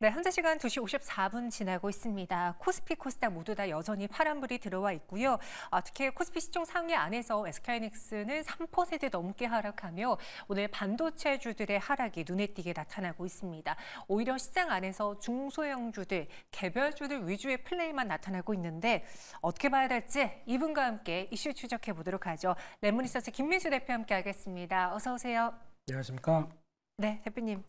네, 현재 시간 2시 54분 지나고 있습니다. 코스피, 코스닥 모두 다 여전히 파란불이 들어와 있고요. 특히 코스피 시총 상위 안에서 SK하이닉스는 3% 넘게 하락하며 오늘 반도체주들의 하락이 눈에 띄게 나타나고 있습니다. 오히려 시장 안에서 중소형주들, 개별주들 위주의 플레이만 나타나고 있는데 어떻게 봐야 될지 이분과 함께 이슈 추적해 보도록 하죠. 랩문리서치 김민수 대표 함께 하겠습니다. 어서 오세요. 안녕하십니까. 네, 대표님.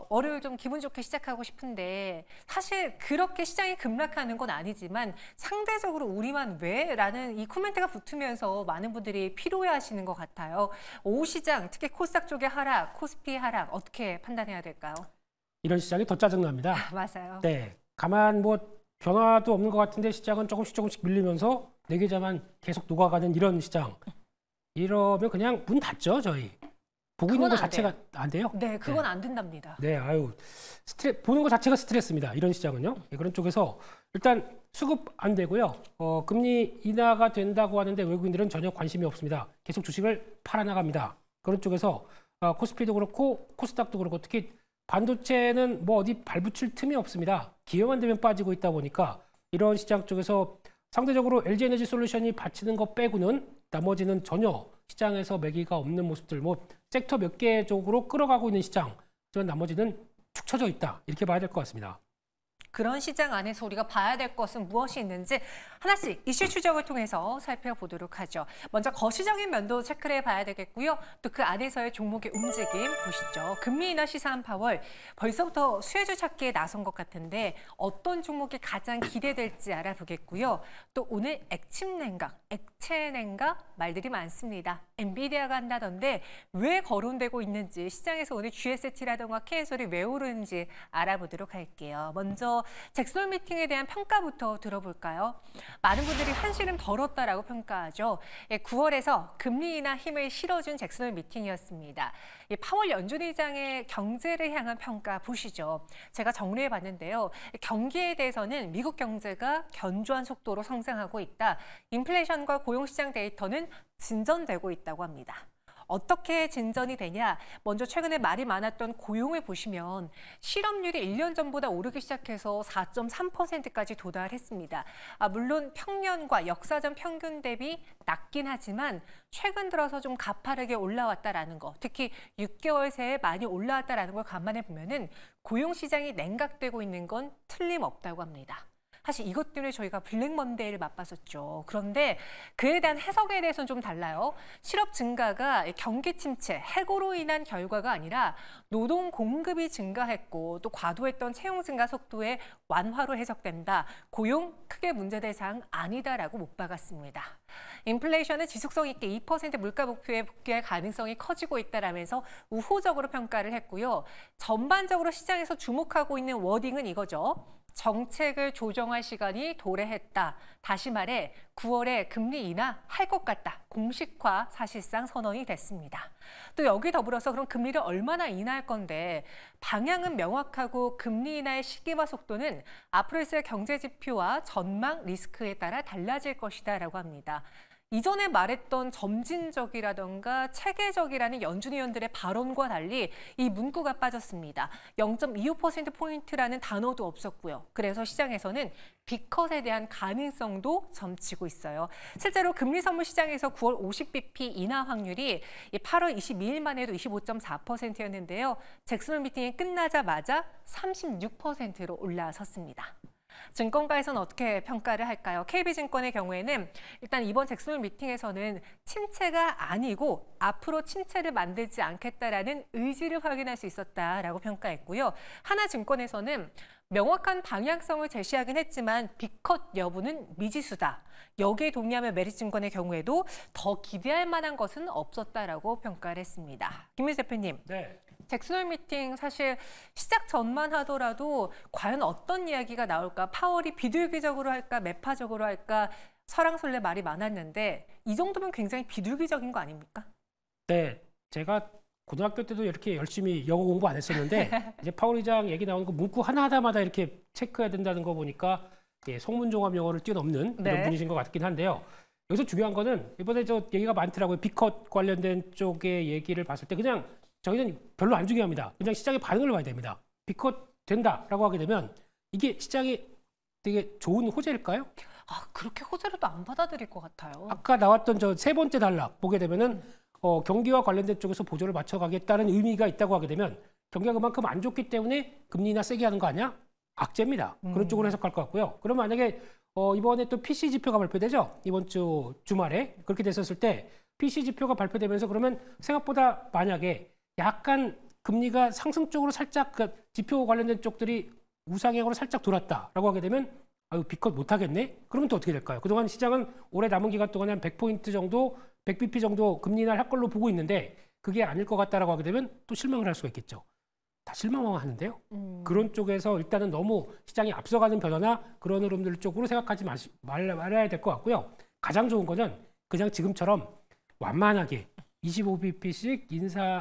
월요일 좀 기분 좋게 시작하고 싶은데 사실 그렇게 시장이 급락하는 건 아니지만 상대적으로 우리만 왜? 라는 이 코멘트가 붙으면서 많은 분들이 피로해하시는 것 같아요. 오후 시장, 특히 코스닥 쪽의 하락, 코스피 하락 어떻게 판단해야 될까요? 이런 시장이 더 짜증납니다. 맞아요. 네, 가만 변화도 없는 것 같은데 시장은 조금씩 밀리면서 내 계좌만 계속 녹아가는 이런 시장. 이러면 그냥 문 닫죠, 저희. 보고 있는 것 자체가 안 돼요? 네, 그건 안 된답니다. 네, 보는 것 자체가 스트레스입니다. 이런 시장은요. 네, 그런 쪽에서 일단 수급 안 되고요. 금리 인하가 된다고 하는데 외국인들은 전혀 관심이 없습니다. 계속 주식을 팔아나갑니다. 그런 쪽에서 코스피도 그렇고 코스닥도 그렇고 특히 반도체는 어디 발붙일 틈이 없습니다. 기회만 되면 빠지고 있다 보니까 이런 시장 쪽에서 상대적으로 LG에너지솔루션이 받치는 것 빼고는 나머지는 전혀 시장에서 매기가 없는 모습들, 섹터 몇 개 쪽으로 끌어가고 있는 시장, 나머지는 축 처져 있다. 이렇게 봐야 될 것 같습니다. 그런 시장 안에서 우리가 봐야 될 것은 무엇이 있는지 하나씩 이슈 추적을 통해서 살펴보도록 하죠. 먼저 거시적인 면도 체크를 해봐야 되겠고요. 또 그 안에서의 종목의 움직임 보시죠. 금리 인하 시사한 파월 벌써부터 수혜주 찾기에 나선 것 같은데 어떤 종목이 가장 기대될지 알아보겠고요. 또 오늘 액침 냉각, 액체 냉각 말들이 많습니다. 엔비디아가 한다던데 왜 거론되고 있는지 시장에서 오늘 GST라던가 KSL이 왜 오르는지 알아보도록 할게요. 먼저 잭스홀 미팅에 대한 평가부터 들어볼까요? 많은 분들이 한시름 덜었다라고 평가하죠. 9월에서 금리 인하 힘을 실어준 잭스홀 미팅이었습니다. 파월 연준 의장의 경제를 향한 평가 보시죠. 제가 정리해봤는데요. 경기에 대해서는 미국 경제가 견조한 속도로 성장하고 있다. 인플레이션과 고용시장 데이터는 진전되고 있다고 합니다. 어떻게 진전이 되냐? 먼저 최근에 말이 많았던 고용을 보시면 실업률이 1년 전보다 오르기 시작해서 4.3%까지 도달했습니다. 물론 평년과 역사전 평균 대비 낮긴 하지만 최근 들어서 좀 가파르게 올라왔다라는 거, 특히 6개월 새에 많이 올라왔다라는 걸 감안해 보면은 고용 시장이 냉각되고 있는 건 틀림없다고 합니다. 사실 이것 때문에 저희가 블랙먼데이를 맛봤었죠. 그런데 그에 대한 해석에 대해서는 좀 달라요. 실업 증가가 경기 침체, 해고로 인한 결과가 아니라 노동 공급이 증가했고 또 과도했던 채용 증가 속도의 완화로 해석된다. 고용 크게 문제될 사항 아니다라고 못 박았습니다. 인플레이션은 지속성 있게 2% 물가 목표에 복귀할 가능성이 커지고 있다라면서 우호적으로 평가를 했고요. 전반적으로 시장에서 주목하고 있는 워딩은 이거죠. 정책을 조정할 시간이 도래했다. 다시 말해 9월에 금리 인하할 것 같다. 공식화 사실상 선언이 됐습니다. 또 여기 더불어서 그럼 금리를 얼마나 인하할 건데 방향은 명확하고 금리 인하의 시기와 속도는 앞으로 있을 경제 지표와 전망 리스크에 따라 달라질 것이다라고 합니다. 이전에 말했던 점진적이라던가 체계적이라는 연준 위원들의 발언과 달리 이 문구가 빠졌습니다. 0.25%포인트라는 단어도 없었고요. 그래서 시장에서는 빅컷에 대한 가능성도 점치고 있어요. 실제로 금리 선물 시장에서 9월 50bp 인하 확률이 8월 22일만 해도 25.4%였는데요. 잭스홀 미팅이 끝나자마자 36%로 올라섰습니다. 증권가에서는 어떻게 평가를 할까요? KB증권의 경우에는 일단 이번 잭스홀 미팅에서는 침체가 아니고 앞으로 침체를 만들지 않겠다라는 의지를 확인할 수 있었다라고 평가했고요. 하나증권에서는 명확한 방향성을 제시하긴 했지만 빅컷 여부는 미지수다. 여기에 동의하면 메리츠증권의 경우에도 더 기대할 만한 것은 없었다라고 평가를 했습니다. 김민수 대표님. 네. 잭스홀 미팅 사실 시작 전만 하더라도 과연 어떤 이야기가 나올까? 파월이 비둘기적으로 할까? 매파적으로 할까? 설왕설래 말이 많았는데 이 정도면 굉장히 비둘기적인 거 아닙니까? 네, 제가 고등학교 때도 이렇게 열심히 영어 공부 안 했었는데 이제 파월 의장 얘기 나오는 거 문구 하나하나마다 이렇게 체크해야 된다는 거 보니까 속문종합 영어를 뛰어넘는 이런 분이신 것 같긴 한데요. 여기서 중요한 거는 이번에 저 얘기가 많더라고요. 빅컷 관련된 쪽의 얘기를 봤을 때 그냥 저희는 별로 안 중요합니다. 그냥 시장의 반응을 봐야 됩니다. 빅컷 된다라고 하게 되면 이게 시장이 되게 좋은 호재일까요? 아, 그렇게 호재로도 안 받아들일 것 같아요. 아까 나왔던 저 세 번째 단락 보게 되면은 경기와 관련된 쪽에서 보조를 맞춰가겠다는 의미가 있다고 하게 되면 경기가 그만큼 안 좋기 때문에 금리 인하 세게 하는 거 아니야? 악재입니다. 그런 쪽으로 해석할 것 같고요. 그럼 만약에 이번에 또 PC 지표가 발표되죠? 이번 주 주말에 그렇게 됐었을 때 PC 지표가 발표되면서 그러면 생각보다 만약에 약간 금리가 상승 쪽으로 살짝 그 지표 관련된 쪽들이 우상향으로 살짝 돌았다라고 하게 되면 아유 비컷 못하겠네? 그러면 또 어떻게 될까요? 그동안 시장은 올해 남은 기간 동안에 한 100포인트 정도, 100bp 정도 금리 인하를 할 걸로 보고 있는데 그게 아닐 것 같다라고 하게 되면 또 실망을 할 수가 있겠죠. 다 실망만 하는데요. 그런 쪽에서 일단은 너무 시장이 앞서가는 변화나 그런 흐름들 쪽으로 생각하지 말아야 될 것 같고요. 가장 좋은 거는 그냥 지금처럼 완만하게 25bp씩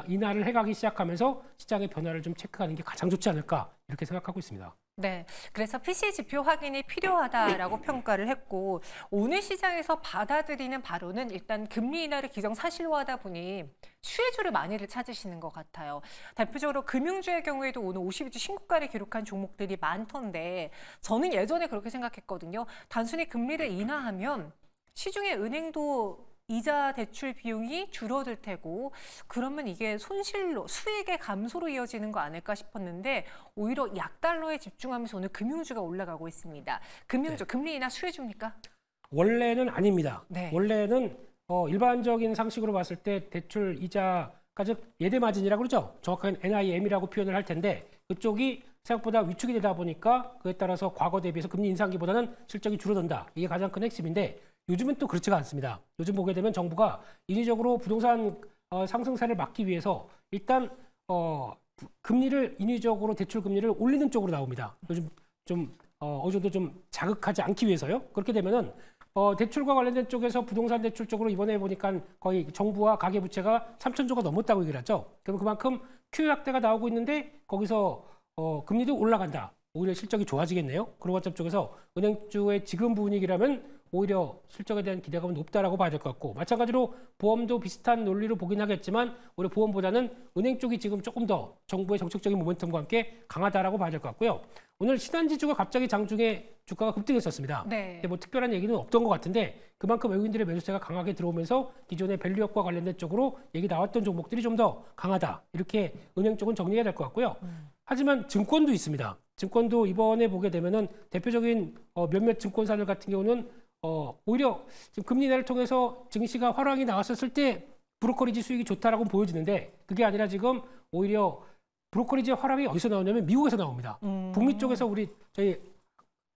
인하를 해가기 시작하면서 시장의 변화를 좀 체크하는 게 가장 좋지 않을까 이렇게 생각하고 있습니다. 네, 그래서 PC 지표 확인이 필요하다라고 평가를 했고 오늘 시장에서 받아들이는 바로는 일단 금리 인하를 기정사실화하다 보니 수혜주를 많이들 찾으시는 것 같아요. 대표적으로 금융주의 경우에도 오늘 52주 신고가를 기록한 종목들이 많던데 저는 예전에 그렇게 생각했거든요. 단순히 금리를 인하하면 시중의 은행도 이자 대출 비용이 줄어들 테고 그러면 이게 손실로 수익의 감소로 이어지는 거 아닐까 싶었는데 오히려 약달러에 집중하면서 오늘 금융주가 올라가고 있습니다. 금융주 금리 인하 수혜주입니까? 원래는 아닙니다. 네. 원래는 일반적인 상식으로 봤을 때 대출 이자가 즉 예대 마진이라고 그러죠. 정확하게 NIM이라고 표현을 할 텐데 그쪽이 생각보다 위축이 되다 보니까 그에 따라서 과거 대비해서 금리 인상기보다는 실적이 줄어든다. 이게 가장 큰 핵심인데 요즘은 또 그렇지가 않습니다. 요즘 보게 되면 정부가 인위적으로 부동산 상승세를 막기 위해서 일단 금리를 인위적으로 대출 금리를 올리는 쪽으로 나옵니다. 요즘 좀 어느 정도 좀 자극하지 않기 위해서요. 그렇게 되면은 대출과 관련된 쪽에서 부동산 대출 쪽으로 이번에 보니까 거의 정부와 가계부채가 3천조가 넘었다고 얘기를 하죠. 그럼 그만큼 QE 확대가 나오고 있는데 거기서 금리도 올라간다. 오히려 실적이 좋아지겠네요. 그런 관점 쪽에서 은행주의 지금 분위기라면 오히려 실적에 대한 기대감은 높다라고 봐야 될 것 같고 마찬가지로 보험도 비슷한 논리로 보긴 하겠지만 오히려 보험보다는 은행 쪽이 지금 조금 더 정부의 정책적인 모멘텀과 함께 강하다라고 봐야 될 것 같고요. 오늘 신한지주가 갑자기 장중에 주가가 급등했었습니다. 네. 뭐 특별한 얘기는 없던 것 같은데 그만큼 외국인들의 매수세가 강하게 들어오면서 기존의 밸류업과 관련된 쪽으로 얘기 나왔던 종목들이 좀 더 강하다. 이렇게 은행 쪽은 정리해야 될 것 같고요. 하지만 증권도 있습니다. 증권도 이번에 보게 되면은 대표적인 몇몇 증권사들 같은 경우는 오히려 지금 금리 인하를 통해서 증시가 활황이 나왔었을 때 브로커리지 수익이 좋다라고 보여지는데 그게 아니라 지금 오히려 브로커리지 활황이 어디서 나오냐면 미국에서 나옵니다. 북미 쪽에서 저희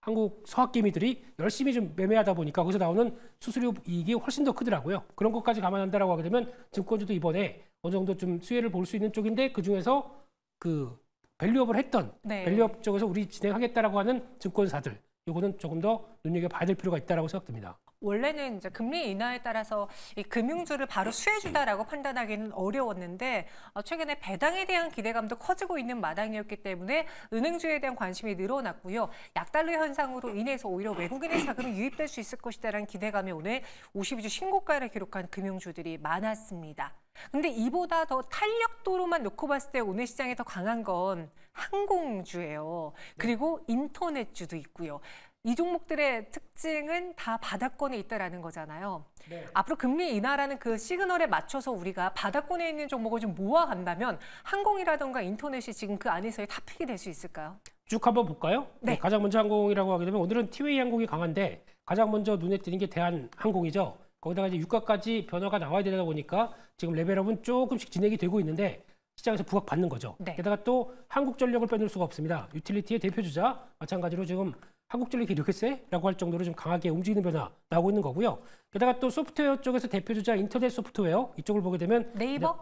한국 서학개미들이 열심히 좀 매매하다 보니까 거기서 나오는 수수료 이익이 훨씬 더 크더라고요. 그런 것까지 감안한다라고 하게 되면 증권주도 이번에 어느 정도 좀 수혜를 볼 수 있는 쪽인데 그 중에서 그 밸류업을 했던 네. 밸류업 쪽에서 우리 진행하겠다라고 하는 증권사들 이거는 조금 더 눈여겨봐야 될 필요가 있다라고 생각됩니다. 원래는 이제 금리 인하에 따라서 이 금융주를 바로 수혜주다라고 판단하기는 어려웠는데 최근에 배당에 대한 기대감도 커지고 있는 마당이었기 때문에 은행주에 대한 관심이 늘어났고요. 약달러 현상으로 인해서 오히려 외국인의 자금이 유입될 수 있을 것이다라는 기대감이 오늘 52주 신고가를 기록한 금융주들이 많았습니다. 근데 이보다 더 탄력도로만 놓고 봤을 때 오늘 시장에 더 강한 건 항공주예요. 그리고 인터넷주도 있고요. 이 종목들의 특징은 다 바닥권에 있다라는 거잖아요. 네. 앞으로 금리 인하라는 그 시그널에 맞춰서 우리가 바닥권에 있는 종목을 좀 모아간다면 항공이라던가 인터넷이 지금 그 안에서의 탑픽이 될 수 있을까요? 쭉 한번 볼까요? 네. 가장 먼저 항공이라고 하게 되면 오늘은 티웨이 항공이 강한데 가장 먼저 눈에 띄는 게 대한항공이죠. 거기다가 이제 유가까지 변화가 나와야 되다 보니까 지금 레벨업은 조금씩 진행이 되고 있는데 시장에서 부각받는 거죠. 네. 게다가 또 한국전력을 빼놓을 수가 없습니다. 유틸리티의 대표주자 마찬가지로 지금 한국전력이 이렇게 세?라고 할 정도로 좀 강하게 움직이는 변화 나오고 있는 거고요. 게다가 또 소프트웨어 쪽에서 대표주자 인터넷 소프트웨어 이쪽을 보게 되면 네이버?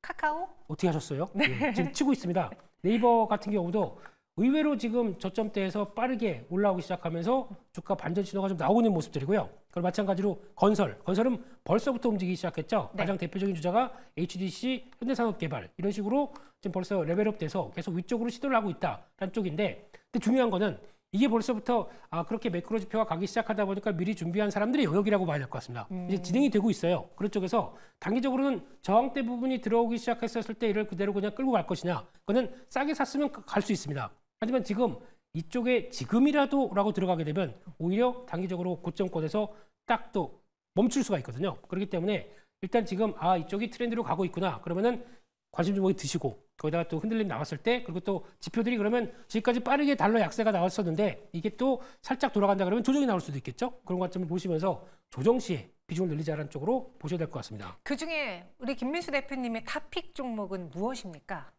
카카오? 어떻게 하셨어요? 네. 지금 치고 있습니다. 네이버 같은 경우도 의외로 지금 저점대에서 빠르게 올라오기 시작하면서 주가 반전 신호가 좀 나오고 있는 모습들이고요. 그리고 마찬가지로 건설은 벌써부터 움직이기 시작했죠. 네. 가장 대표적인 주자가 HDC, 현대산업개발 이런 식으로 지금 벌써 레벨업돼서 계속 위쪽으로 시도를 하고 있다라는 쪽인데 근데 중요한 거는 이게 벌써부터 그렇게 매크로 지표가 가기 시작하다 보니까 미리 준비한 사람들의 영역이라고 봐야 될 것 같습니다. 이제 진행이 되고 있어요. 그런 쪽에서 단기적으로는 저항대 부분이 들어오기 시작했었을 때 이를 그대로 그냥 끌고 갈 것이냐. 그거는 싸게 샀으면 갈 수 있습니다. 하지만 지금 이쪽에 지금이라도라고 들어가게 되면 오히려 단기적으로 고점권에서 딱 또 멈출 수가 있거든요. 그렇기 때문에 일단 지금 이쪽이 트렌드로 가고 있구나. 그러면은 관심 종목이 드시고 거기다가 또 흔들림 나왔을 때 그리고 또 지표들이 그러면 지금까지 빠르게 달러 약세가 나왔었는데 이게 또 살짝 돌아간다 그러면 조정이 나올 수도 있겠죠. 그런 관점을 보시면서 조정 시에 비중을 늘리자는 쪽으로 보셔야 될 것 같습니다. 그중에 우리 김민수 대표님의 탑픽 종목은 무엇입니까?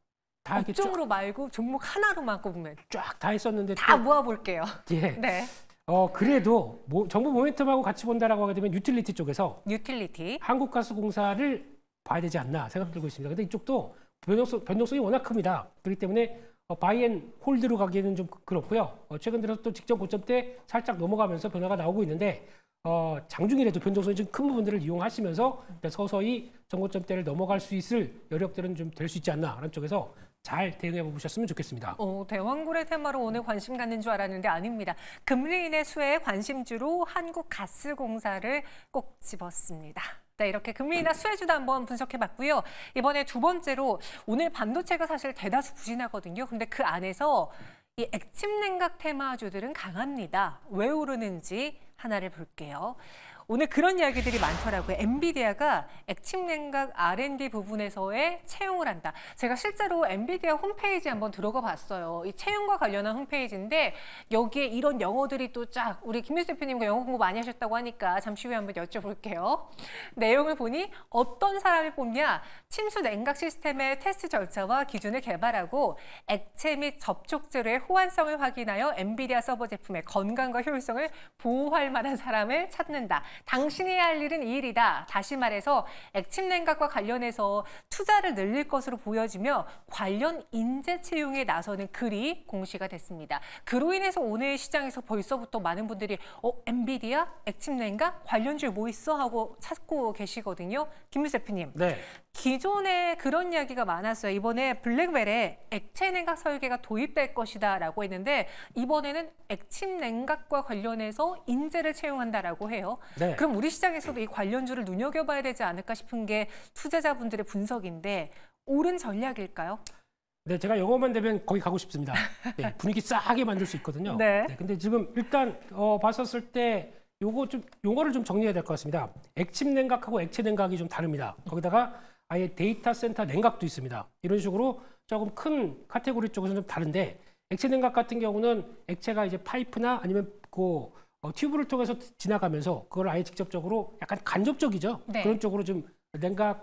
다 이렇게 업종으로 말고 종목 하나로만 꼽으면 쫙 다 했었는데 다 또, 모아볼게요. 예. 네, 그래도 정부 모멘텀하고 같이 본다라고 하게 되면 유틸리티 쪽에서 유틸리티. 한국가스공사를 봐야 되지 않나 생각 들고 있습니다. 근데 이쪽도 변동성이 워낙 큽니다. 그렇기 때문에 바이앤 홀드로 가기에는 좀 그렇고요. 최근 들어서 또 직전 고점 때 살짝 넘어가면서 변화가 나오고 있는데 장중이라도 변동성이 좀 큰 부분들을 이용하시면서 서서히 전고점대를 넘어갈 수 있을 여력들은 좀 될 수 있지 않나 하는 쪽에서 잘 대응해 보셨으면 좋겠습니다. 대왕고래 테마로 오늘 관심 갖는 줄 알았는데 아닙니다. 금리 인하 수혜의 관심주로 한국가스공사를 꼭 집었습니다. 네, 이렇게 금리 인하 수혜주도 한번 분석해봤고요. 이번에 두 번째로 오늘 반도체가 사실 대다수 부진하거든요. 근데 그 안에서 이 액침 냉각 테마주들은 강합니다. 왜 오르는지 하나를 볼게요. 오늘 그런 이야기들이 많더라고요. 엔비디아가 액침 냉각 R&D 부분에서의 채용을 한다. 제가 실제로 엔비디아 홈페이지 한번 들어가 봤어요. 이 채용과 관련한 홈페이지인데 여기에 이런 영어들이 또 쫙 우리 김민수 대표님과 영어 공부 많이 하셨다고 하니까 잠시 후에 한번 여쭤볼게요. 내용을 보니 어떤 사람을 뽑냐. 침수 냉각 시스템의 테스트 절차와 기준을 개발하고 액체 및 접촉제로의 호환성을 확인하여 엔비디아 서버 제품의 건강과 효율성을 보호할 만한 사람을 찾는다. 당신이 해야 할 일은 이 일이다. 다시 말해서 액침 냉각과 관련해서 투자를 늘릴 것으로 보여지며 관련 인재 채용에 나서는 글이 공시가 됐습니다. 그로 인해서 오늘 시장에서 벌써부터 많은 분들이 엔비디아 액침 냉각 관련주에 뭐 있어 하고 찾고 계시거든요. 김민수 대표님. 네. 기존에 그런 이야기가 많았어요. 이번에 블랙웰에 액체 냉각 설계가 도입될 것이다라고 했는데 이번에는 액침 냉각과 관련해서 인재를 채용한다라고 해요. 네. 그럼 우리 시장에서도 이 관련주를 눈여겨봐야 되지 않을까 싶은 게 투자자분들의 분석인데 옳은 전략일까요? 네, 제가 영어만 되면 거기 가고 싶습니다. 네, 분위기 싸하게 만들 수 있거든요. 네. 근데 지금 일단 봤었을 때 용어를 좀 정리해야 될 것 같습니다. 액침 냉각하고 액체 냉각이 좀 다릅니다. 거기다가 아예 데이터 센터 냉각도 있습니다. 이런 식으로 조금 큰 카테고리 쪽에서는 좀 다른데 액체 냉각 같은 경우는 액체가 이제 파이프나 아니면 튜브를 통해서 지나가면서 그걸 아예 직접적으로 약간 간접적이죠. 네. 그런 쪽으로 좀 냉각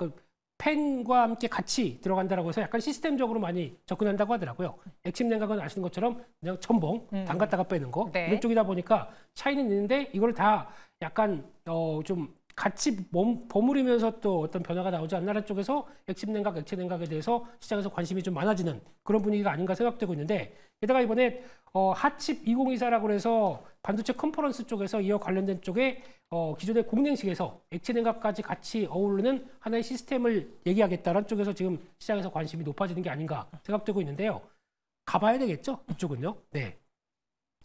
팬과 함께 같이 들어간다라고 해서 약간 시스템적으로 많이 접근한다고 하더라고요. 액침 냉각은 아시는 것처럼 그냥 첨벙 담갔다가 빼는 거 네. 이런 쪽이다 보니까 차이는 있는데 이걸 다 약간 좀 같이 버무리면서 또 어떤 변화가 나오지 않나라는 쪽에서 액침 냉각, 액체 냉각에 대해서 시장에서 관심이 좀 많아지는 그런 분위기가 아닌가 생각되고 있는데 게다가 이번에 핫칩 2024라고 해서 반도체 컨퍼런스 쪽에서 이와 관련된 쪽에 기존의 공냉식에서 액체 냉각까지 같이 어우르는 하나의 시스템을 얘기하겠다는 쪽에서 지금 시장에서 관심이 높아지는 게 아닌가 생각되고 있는데요. 가봐야 되겠죠? 이쪽은요. 네.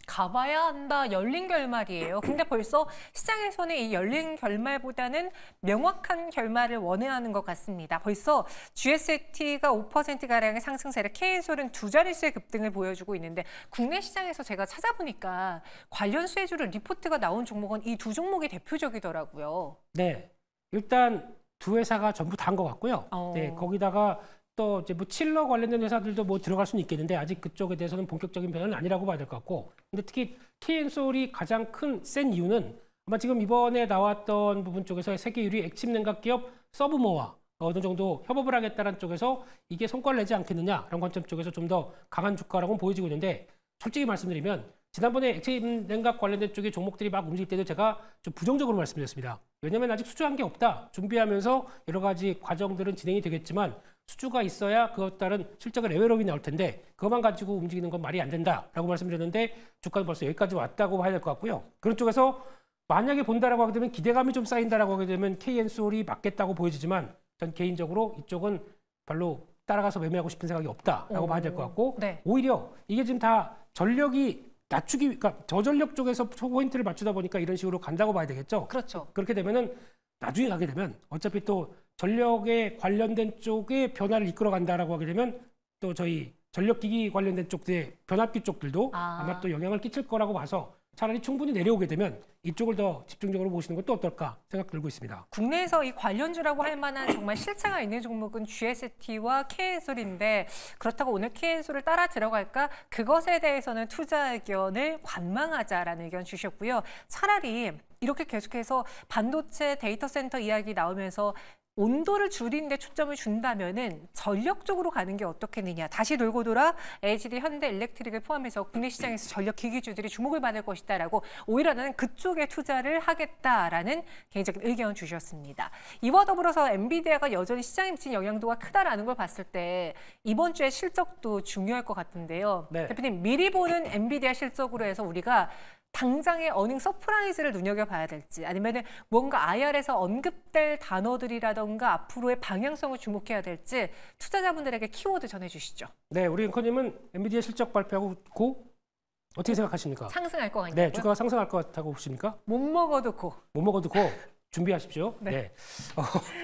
가봐야 한다. 열린 결말이에요. 근데 벌써 시장에서는 이 열린 결말보다는 명확한 결말을 원하는 것 같습니다. 벌써 GST가 5%가량의 상승세를 K엔솔은 두 자릿수의 급등을 보여주고 있는데 국내 시장에서 제가 찾아보니까 관련 수혜주로 리포트가 나온 종목은 이 두 종목이 대표적이더라고요. 네. 일단 두 회사가 전부 다인 것 같고요. 네. 거기다가 또 이제 뭐 칠러 관련된 회사들도 뭐 들어갈 수는 있겠는데 아직 그쪽에 대해서는 본격적인 변화는 아니라고 봐야 될 것 같고 근데 특히 K엔솔이 가장 센 이유는 아마 지금 이번에 나왔던 부분 쪽에서 세계 유리 액침 냉각 기업 서브모와 어느 정도 협업을 하겠다는 쪽에서 이게 성과를 내지 않겠느냐 이런 관점 쪽에서 좀 더 강한 주가라고 보여지고 있는데 솔직히 말씀드리면 지난번에 액침 냉각 관련된 쪽의 종목들이 막 움직일 때도 제가 좀 부정적으로 말씀드렸습니다. 왜냐하면 아직 수주한 게 없다. 준비하면서 여러 가지 과정들은 진행이 되겠지만 수주가 있어야 그것 따른 실적의 레벨업이 나올 텐데 그것만 가지고 움직이는 건 말이 안 된다라고 말씀드렸는데 주가는 벌써 여기까지 왔다고 봐야 될 것 같고요. 그런 쪽에서 만약에 본다라고 하게 되면 기대감이 좀 쌓인다라고 하게 되면 KN솔이 맞겠다고 보여지지만 전 개인적으로 이쪽은 별로 따라가서 매매하고 싶은 생각이 없다라고 봐야 될 것 같고 네. 오히려 이게 지금 다 전력이 그러니까 저전력 쪽에서 포인트를 맞추다 보니까 이런 식으로 간다고 봐야 되겠죠. 그렇죠. 그렇게 되면은 나중에 가게 되면 어차피 또 전력에 관련된 쪽의 변화를 이끌어 간다라고 하게 되면 또 저희 전력기기 관련된 쪽들의 변압기 쪽들도 아. 아마 또 영향을 끼칠 거라고 봐서 차라리 충분히 내려오게 되면 이쪽을 더 집중적으로 보시는 것도 어떨까 생각 들고 있습니다. 국내에서 이 관련주라고 할 만한 정말 실체가 있는 종목은 GST와 KN솔인데 그렇다고 오늘 KN솔을 따라 들어갈까? 그것에 대해서는 투자 의견을 관망하자라는 의견 주셨고요. 차라리 이렇게 계속해서 반도체 데이터 센터 이야기 나오면서 온도를 줄이는 데 초점을 준다면은 전력 쪽으로 가는 게 어떻겠느냐. 다시 돌고 돌아 LGD, 현대 일렉트릭을 포함해서 국내 시장에서 전력 기기주들이 주목을 받을 것이다라고 오히려 나는 그쪽에 투자를 하겠다라는 개인적인 의견 주셨습니다. 이와 더불어서 엔비디아가 여전히 시장에 미친 영향도가 크다라는 걸 봤을 때 이번 주에 실적도 중요할 것 같은데요. 네. 대표님 미리 보는 엔비디아 실적으로 해서 우리가 당장의 어닝 서프라이즈를 눈여겨봐야 될지 아니면 뭔가 IR에서 언급될 단어들이라던가 앞으로의 방향성을 주목해야 될지 투자자분들에게 키워드 전해주시죠. 네, 우리 앵커님은 엔비디아 실적 발표하고 고 어떻게 생각하십니까? 상승할 것 같냐고요? 네, 주가가 상승할 것 같다고 보십니까? 못 먹어도 고. 못 먹어도 고 준비하십시오. 네. 네.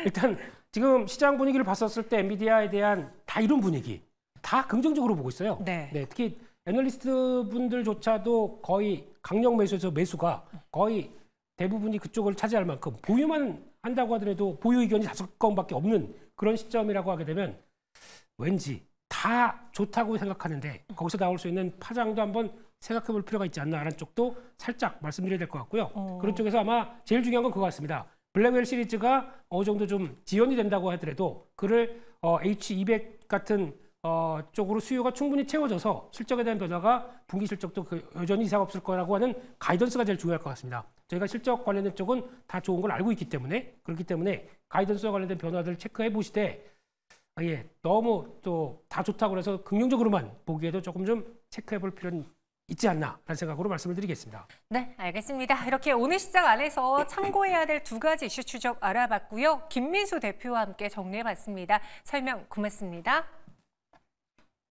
일단 지금 시장 분위기를 봤었을 때 엔비디아에 대한 다 이런 분위기 다 긍정적으로 보고 있어요. 네. 특히 애널리스트 분들조차도 거의 강력 매수에서 매수가 거의 대부분이 그쪽을 차지할 만큼 보유만 한다고 하더라도 보유 의견이 5건밖에 없는 그런 시점이라고 하게 되면 왠지 다 좋다고 생각하는데 거기서 나올 수 있는 파장도 한번 생각해 볼 필요가 있지 않나라는 쪽도 살짝 말씀드려야 될 것 같고요. 그런 쪽에서 아마 제일 중요한 건 그거 같습니다. 블랙웰 시리즈가 어느 정도 좀 지연이 된다고 하더라도 그를 H200 같은 쪽으로 수요가 충분히 채워져서 실적에 대한 변화가 분기 실적도 여전히 이상 없을 거라고 하는 가이던스가 제일 중요할 것 같습니다. 저희가 실적 관련된 쪽은 다 좋은 걸 알고 있기 때문에 그렇기 때문에 가이던스와 관련된 변화들을 체크해 보시되 너무 또 다 좋다고 해서 긍정적으로만 보기에도 조금 좀 체크해 볼 필요는 있지 않나라는 생각으로 말씀을 드리겠습니다. 네, 알겠습니다. 이렇게 오늘 시장 안에서 참고해야 될 2가지 이슈 추적 알아봤고요. 김민수 대표와 함께 정리해봤습니다. 설명 고맙습니다.